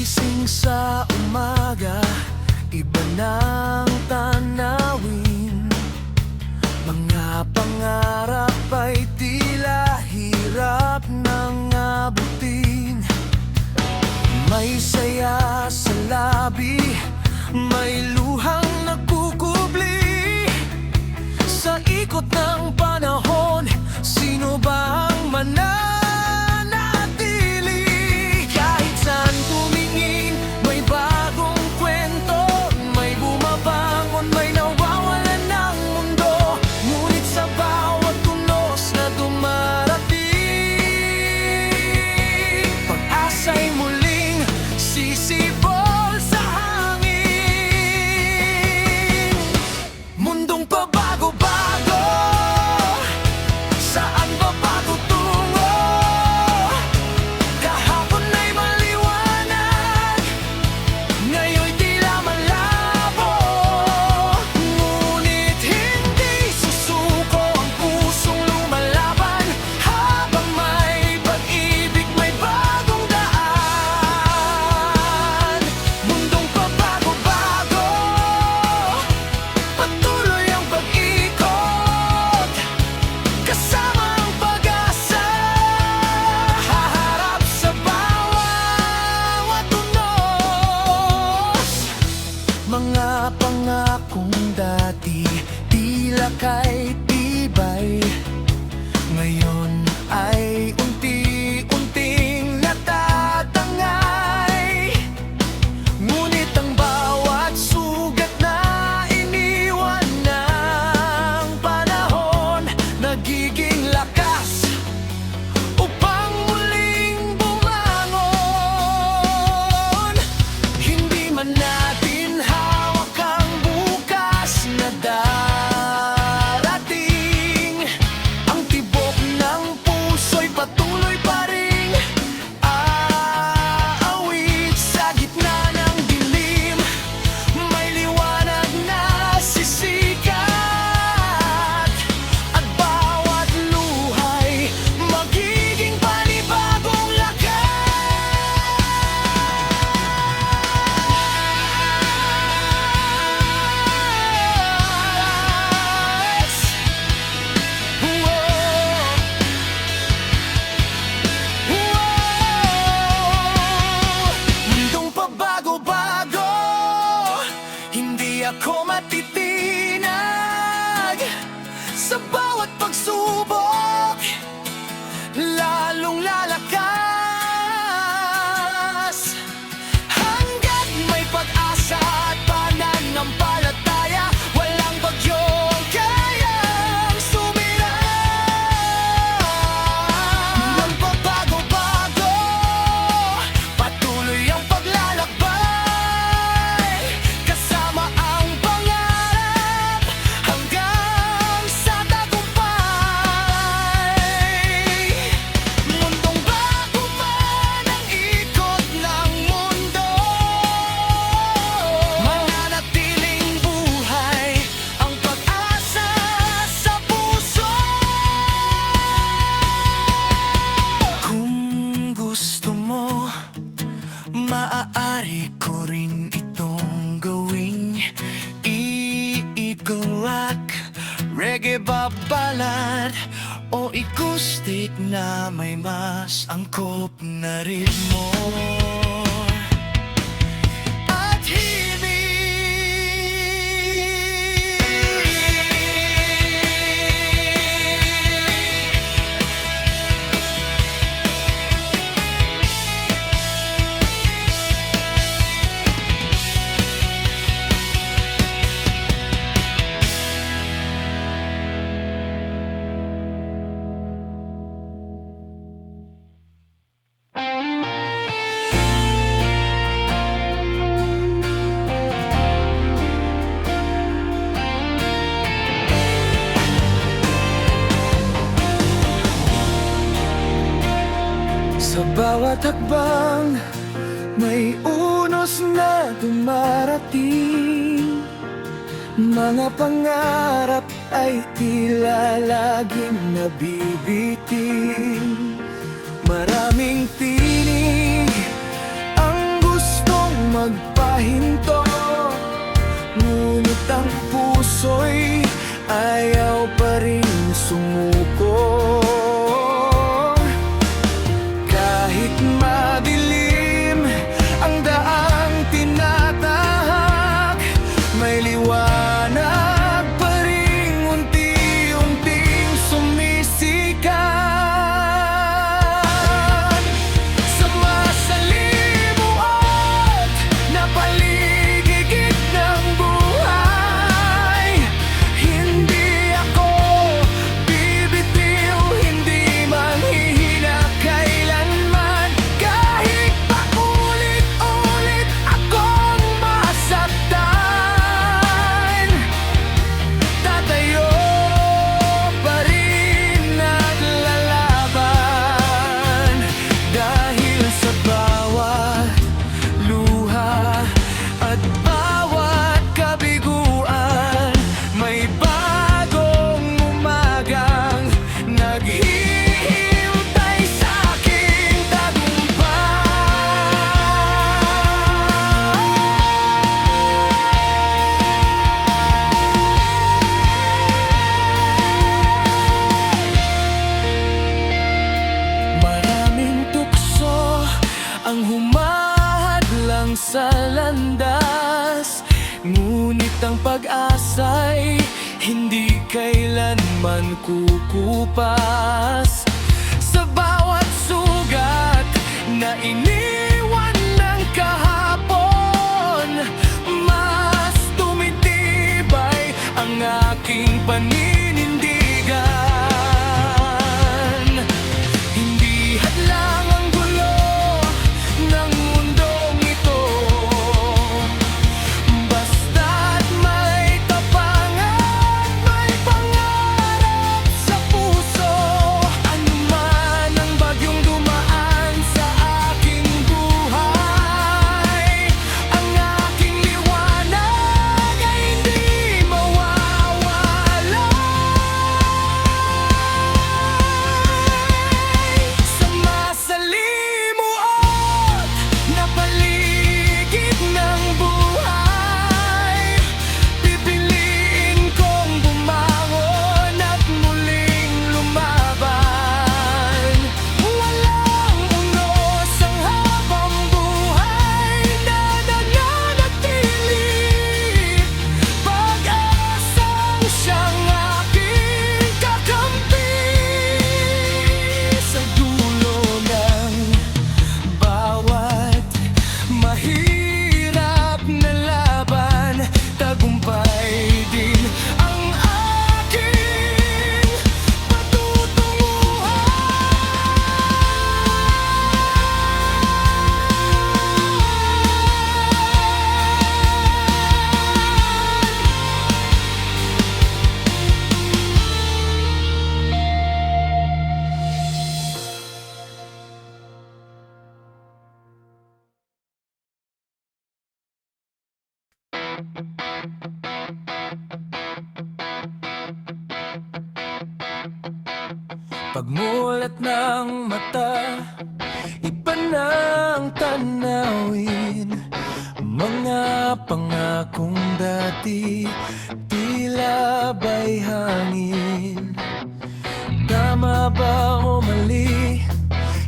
Gising sa umaga, iba ng tanawin. Mga pangarap ay tila hirap nang abutin. May saya sa labi, may luhang nagkukubli. Sa ikot ng panahon, sino ba ang mananatili? Kahit saan tumingin, may bagong kwento. May bumabangon, may nawawalan ng mundo. Ngunit sa bawat tunos na dumarating, pag-asa'y muling sisibol sa hangin. Mundong pabago-bago, saan ba patutungo? Kahapon ay maliwanag, ngayon'y tila malabo. Ngunit hindi susuko ang pusong lumalaban. Habang may pag-ibig, may bagong daan. Mundong pabago-bago, patuloy ang pag-ikot. Kasama ang pag-asa, haharap sa bawat tunos. Mga pangakong dati tila kay tibay, ngayon ay unti-unting natatangay. Ngunit ang bawat sugat na iniwan ng panahon, nagiging lakas upang muling bumangon. Hindi man natin hawak ang bukas na darating, ang tibok ng puso'y patuloy pa ring aawit. Sa gitna ng dilim, may liwanag na sisikat. At bawat luhay magiging panibagong lakas. Mundong pabago-bago, hindi ako matitinag. Sa bawat pagsubok, lalong lalakas. Hanggat may pag-asa at pananampalataya, walang bagyong kayang sumira. Nang pabago-bago, patuloy ang paglalakbay. Kasama ang pangarap hanggang sa tagumpay. Mundong bago man ang ikot ng mundo, mananatiling buhay ang pag-asa sa puso. Kung gusto mo, maaari ko rin itong gawing Eagle rock, reggae ba ballad, o acoustic na may mas angkop na ritmo at himig. Sa bawat hakbang, may unos na dumarating. Mga pangarap ay tila laging nabibiting. Maraming tinig ang gusto magpahinto, ngunit ang puso'y ayaw pa rin sumuko. Kahit madilim ang daang tinatahak, may liwanag pa rin unti-unting sumisikat. Sa masalimuot na paligid ng buhay, hindi ako bibitiw, hindi manghihina kailanman. Kahit paulit-ulit akong masaktan, tatayo pa rin at lalaban. Dahil sa bawat luha at bawat kabiguan, may bagong umagang naghihintay sa aking tagumpay. Maraming tukso ang humahadlang sa landas, ngunit ang pag-asa'y hindi kailanman kukupas. Sa bawat sugat na iniwan ng kahapon, mas tumitibay ang aking paninindigan. Hindi hadlang ang gulo ng mundong ito, basta't may tapangan, may pangarap sa puso. Ano man ang bagyong dumaan sa aking buhay, ang aking liwanag ay hindi mawawala. Sa masalimuot na paligid ng buhay, pipiliin kong bumangon at muling lumaban. Walang unos ang habang buhay na nananatili, pag-asang siyang aking kakampi. Sa dulo ng bawat mahirap na laban, tagumpay din ang aking patutunguhan. Pagmulat ng mata, iba nang tanawin. Mga pangakong dati tila ba'y hangin. Tama ba o mali?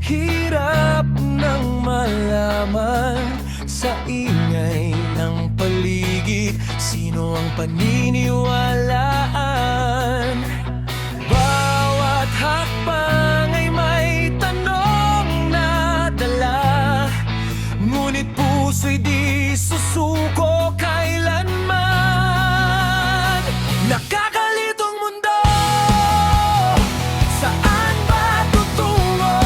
Hirap nang malaman. Sa ingay ng paligid, sino ang paniniwalaan? Bawat hakbang ay may tanong na dala, ngunit puso'y di susuko kailanman. Nakakalitong mundo, saan ba tutungo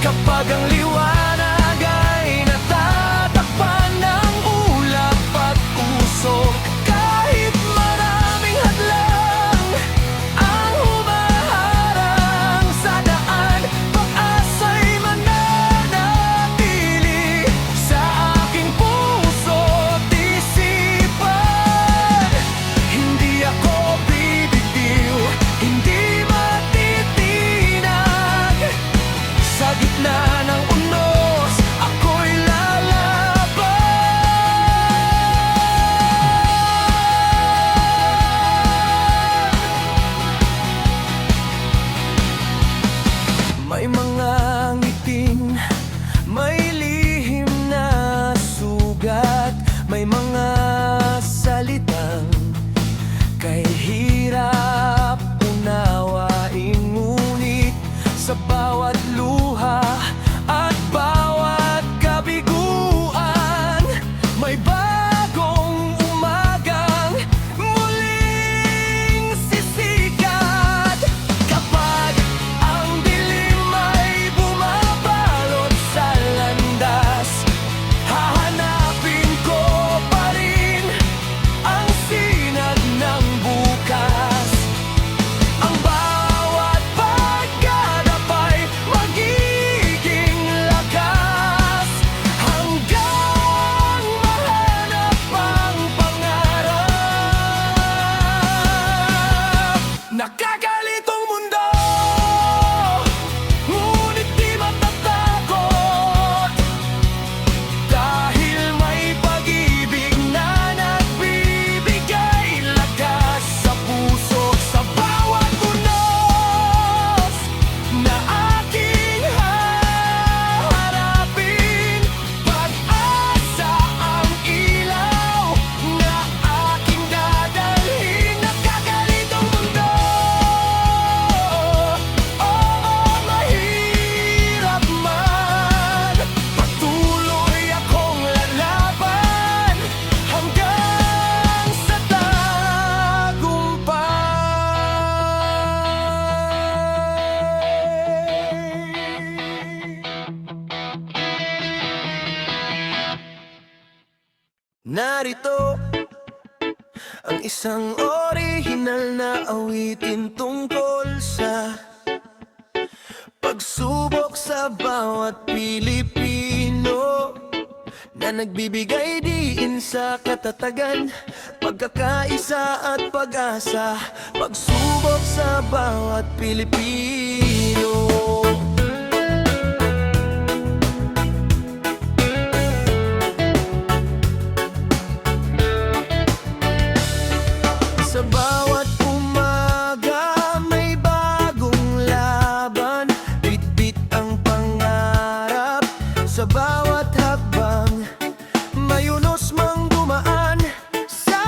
kapag ang liwanag ay natatakpan ng ulap at usok? Kahit maraming hadlang ang humaharang sa daan, pag-asa'y mananatili. Narito ang isang orihinal na awitin tungkol sa pagsubok sa bawat Pilipino na nagbibigay diin sa katatagan, pagkakaisa at pag-asa. Pagsubok sa bawat Pilipino. Sa bawat umaga may bagong laban, bitbit ang pangarap. Sa bawat hakbang may unos mang dumaan. Sa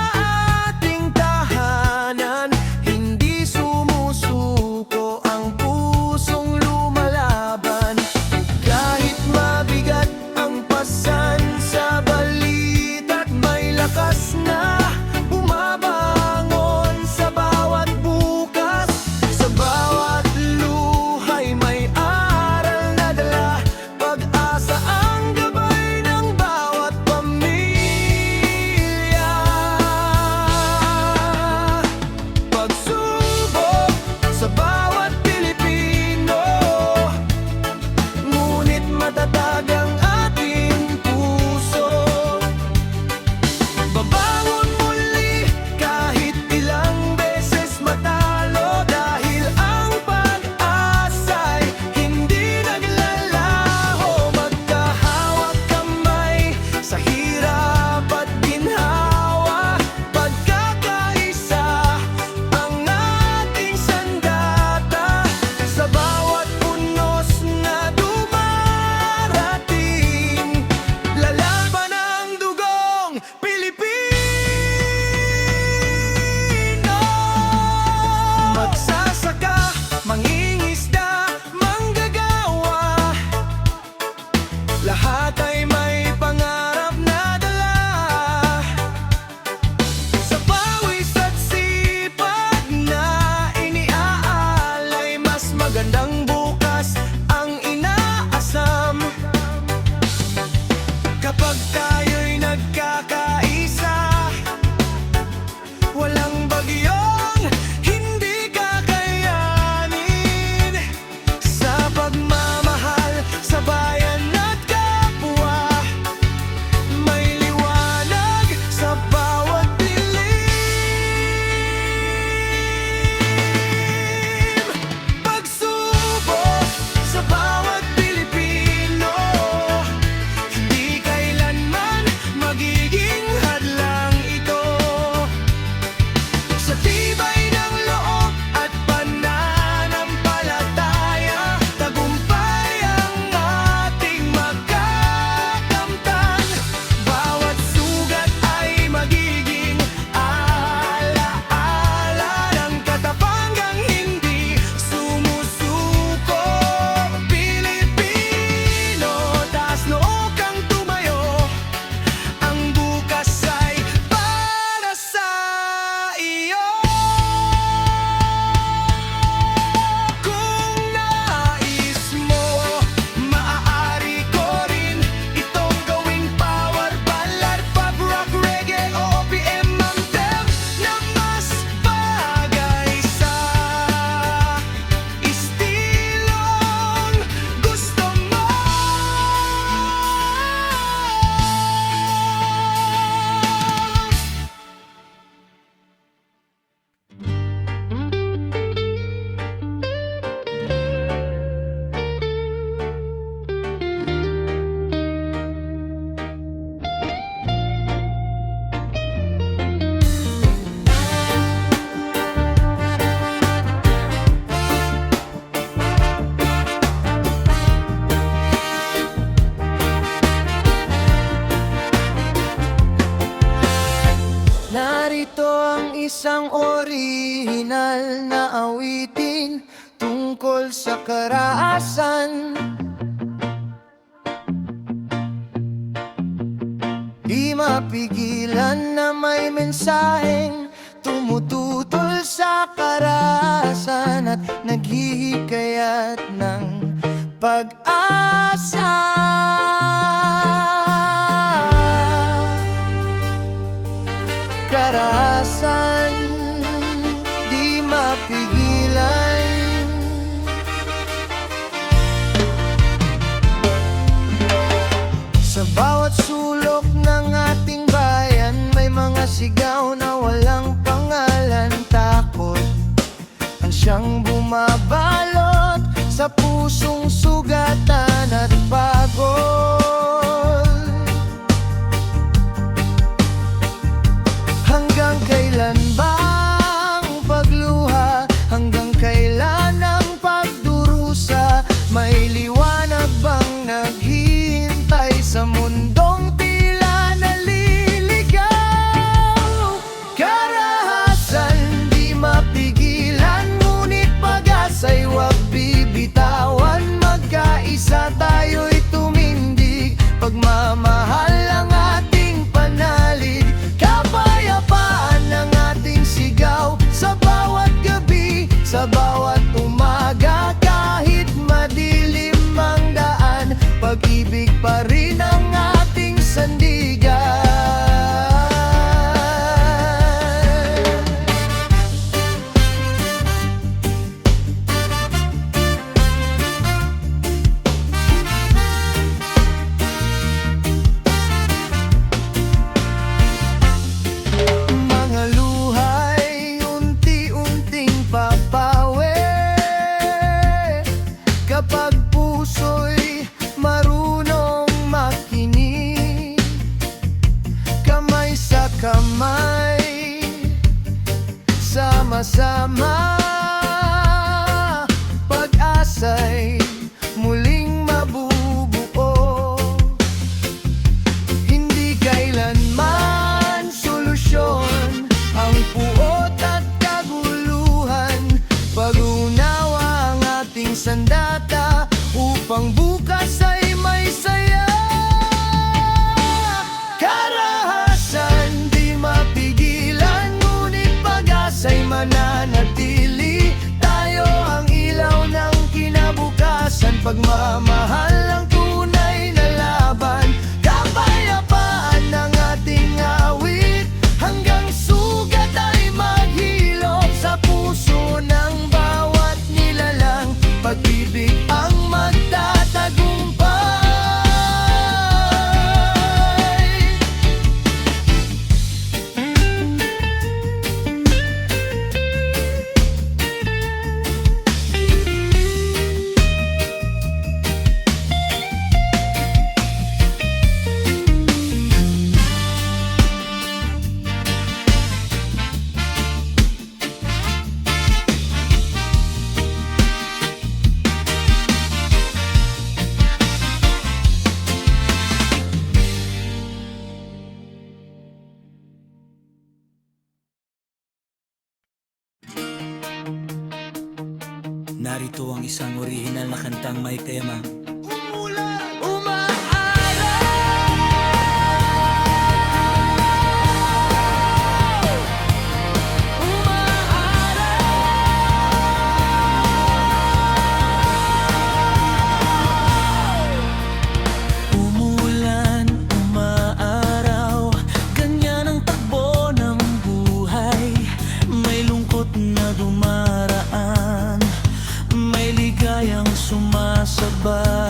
ating tahanan hindi sumusuko ang pusong lumalaban. Kahit mabigat ang pasan sa balita't may lakas na bumabangon sa bawat bukas. Sa bawat luhay may aral na dala, pag-asa ang gabay ng bawat pamilya. Pagsubok sa bawat Pilipino, ngunit matatag ang ating puso. Babangon muli kahit ilang beses matalo, dahil ang pag-asa'y hindi naglalaho. Magkahawak kamay sa hirap at ginhawa, pagkakaisa ang ating sandata. Sa bawat unos na dumarating, lalaban ang dugong Pilipino. Magsasaka, mangingisda, manggagawa, lahat ay may pangarap na dala. Sa pawis at sipag na iniaalay, mas magandang bukas ang inaasam. Kapag tayo'y nagkakaisa, walang bagyong hindi kakayanin. Sa pagmamahal sa bayan at kapwa, may liwanag sa bawat dilim. Pagsubok sa bawat Pilipino, hindi kailanman magiging hadlang ito. Sa tibay ng loob at pananampalataya, tagumpay ang ating magkakamtan. Bawat sugat ay magiging alaala ng katapangang hindi sumusuko. Pilipino, taas noo kang tumayo, ang bukas ay para sa iyo. Kung nais mo, maaari ko rin itong gawing power ballad, pop rock, reggae o OPM anthem na mas bagay sa istilong gusto mo. Narito ang isang orihinal na awitin tungkol sa karaasan. Di mapigilan na may mensaheng tumututol sa karanasan at naghihikayat ng pag-asa. bawat sulok ng ating bayan, may mga sigaw na walang pangalan. Takot ang siyang bumabalot sa pusong sugatan at pagod. Hanggang kailan ba ang pagluha? Hanggang kailan ang pagdurusa? May liwanag bang naghihintay sa mundong tila naliligaw? Karahasan di mapigilan, ngunit pag-asa'y huwag bibitawan. Magkaisa tayo'y tumindig, pagmamahal ang ating panalig. Kapayapaan ang ating sigaw sa bawat gabi, sa bawat umaga. Kahit madilim ang daan, pag-ibig pa rin ang ating sandigan. Mga luhay unti-unting papawi kapag puso'y marunong makinig. Kamay sa kamay, sama-sama, pag-asa'y muling mabubuo. Hindi kailanman solusyon ang puot at kaguluhan. Pag-unawa ang ating sandata upang bukas ay may saya. Karahasan di mapigilan, ngunit pag-asa'y mananatili. Tayo ang ilaw ng kinabukasan, pagmamahal ang tunay na laban. Kapayapaan ang ating awit, hanggang sugat ay maghilom sa puso ng bawat nilalang. Pag-ibig ang magtatagumpay. Narito ang isang orihinal na kantang may tema. Umulan, umaaraw, ganyan ang takbo ng buhay. May lungkot na dumaraan, may ligayang sumasabay.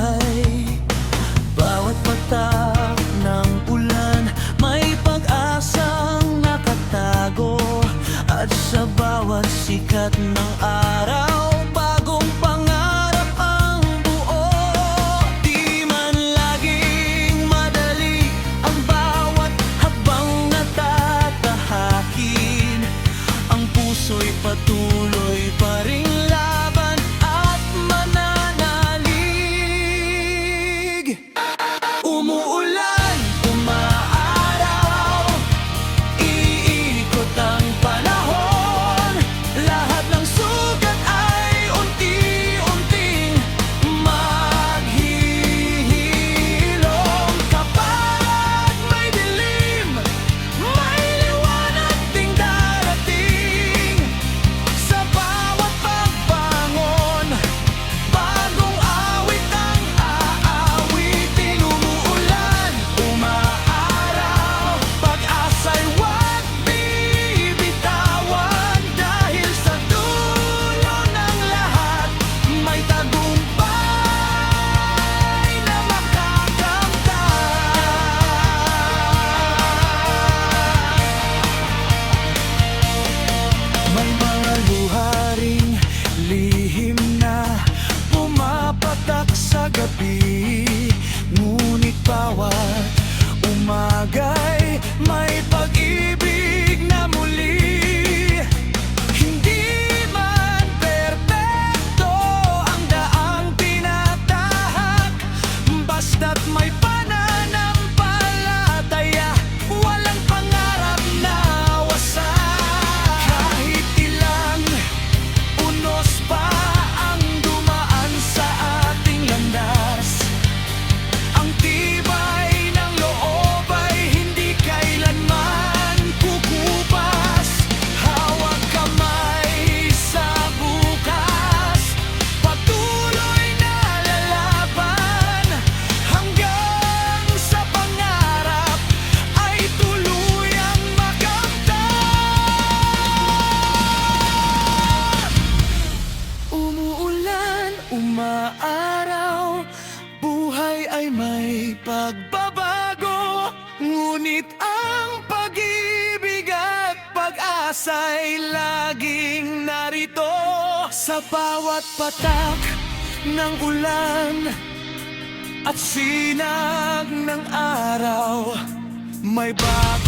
Ngunit ang pag-ibig at pag-asa'y laging narito. Sa bawat patak ng ulan at sinag ng araw, may bago